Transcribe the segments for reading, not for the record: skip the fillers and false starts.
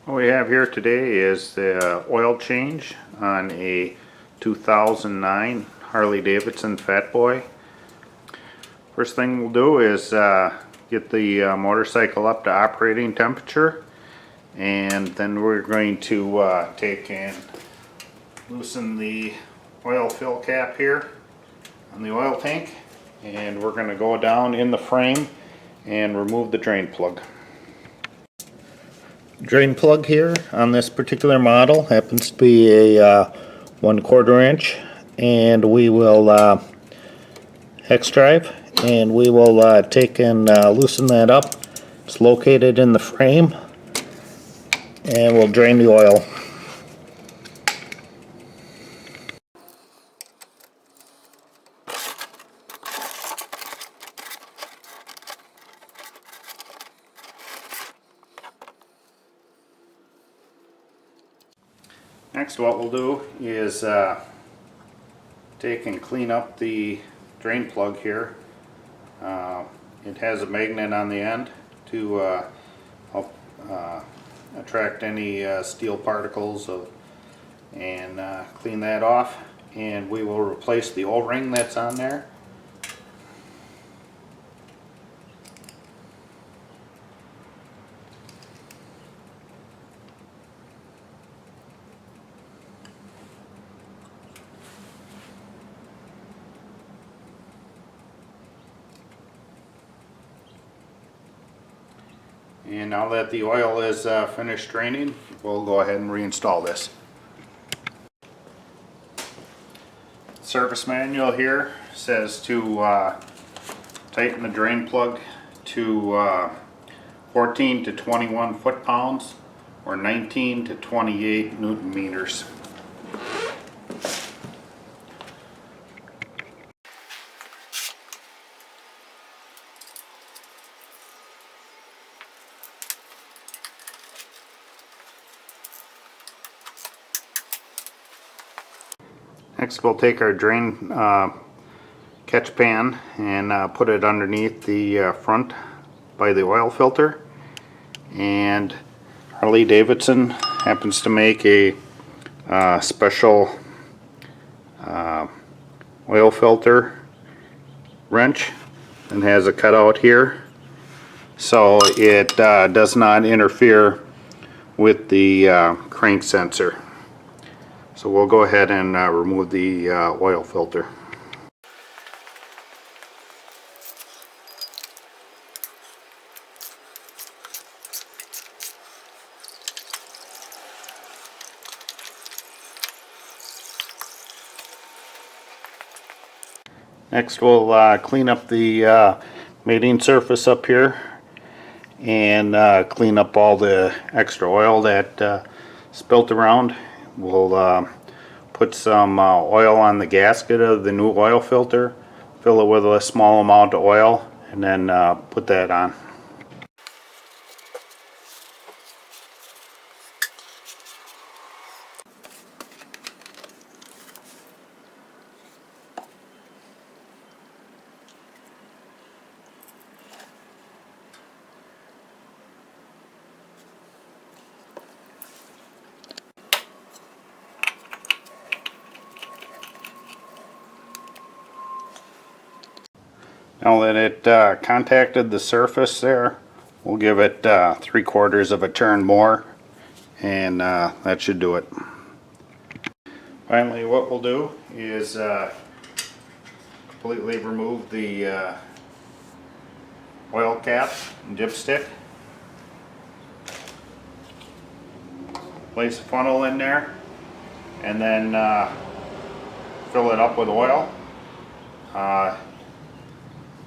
What we have here today is the oil change on a 2009 Harley-Davidson Fatboy. First thing we'll do is get the motorcycle up to operating temperature, and then we're going to take and loosen the oil fill cap here on the oil tank, and we're going to go down in the frame and remove the drain plug. Drain plug here on this particular model happens to be a 1/4 inch, and we will hex drive, and we will take and loosen that up. It's located in the frame, and we'll drain the oil. Next, what we'll do is take and clean up the drain plug here. It has a magnet on the end to help attract any steel particles and clean that off, and we will replace the O-ring that's on there. And now that the oil is finished draining, we'll go ahead and reinstall this. Service manual here says to tighten the drain plug to 14 to 21 foot-pounds or 19 to 28 Newton meters. Next, we'll take our drain catch pan and put it underneath the front by the oil filter. And Harley-Davidson happens to make a special oil filter wrench and has a cutout here, so it does not interfere with the crank sensor. So we'll go ahead and remove the oil filter. Next, we'll clean up the mating surface up here and clean up all the extra oil that spilt around. We'll put some oil on the gasket of the new oil filter, fill it with a small amount of oil, and then put that on. Now that it contacted the surface there, we'll give it 3/4 of a turn more, and that should do it. Finally, what we'll do is completely remove the oil cap and dipstick. Place a funnel in there, and then fill it up with oil.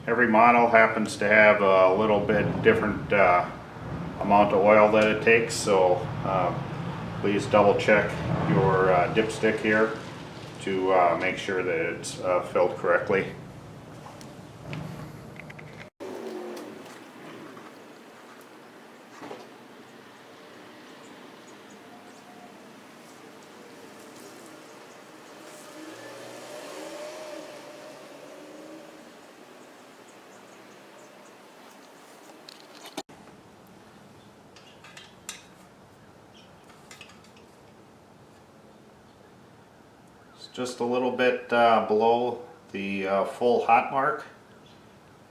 Every model happens to have a little bit different amount of oil that it takes, so please double check your dipstick here to make sure that it's filled correctly. just a little bit below the full hot mark.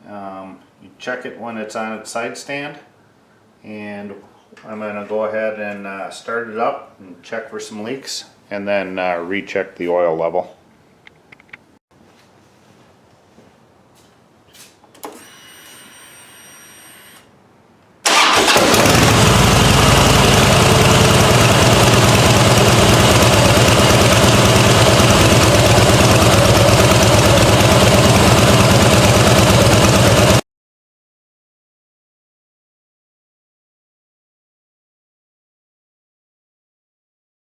You check it when it's on its side stand, and I'm going to go ahead and start it up and check for some leaks, and then recheck the oil level.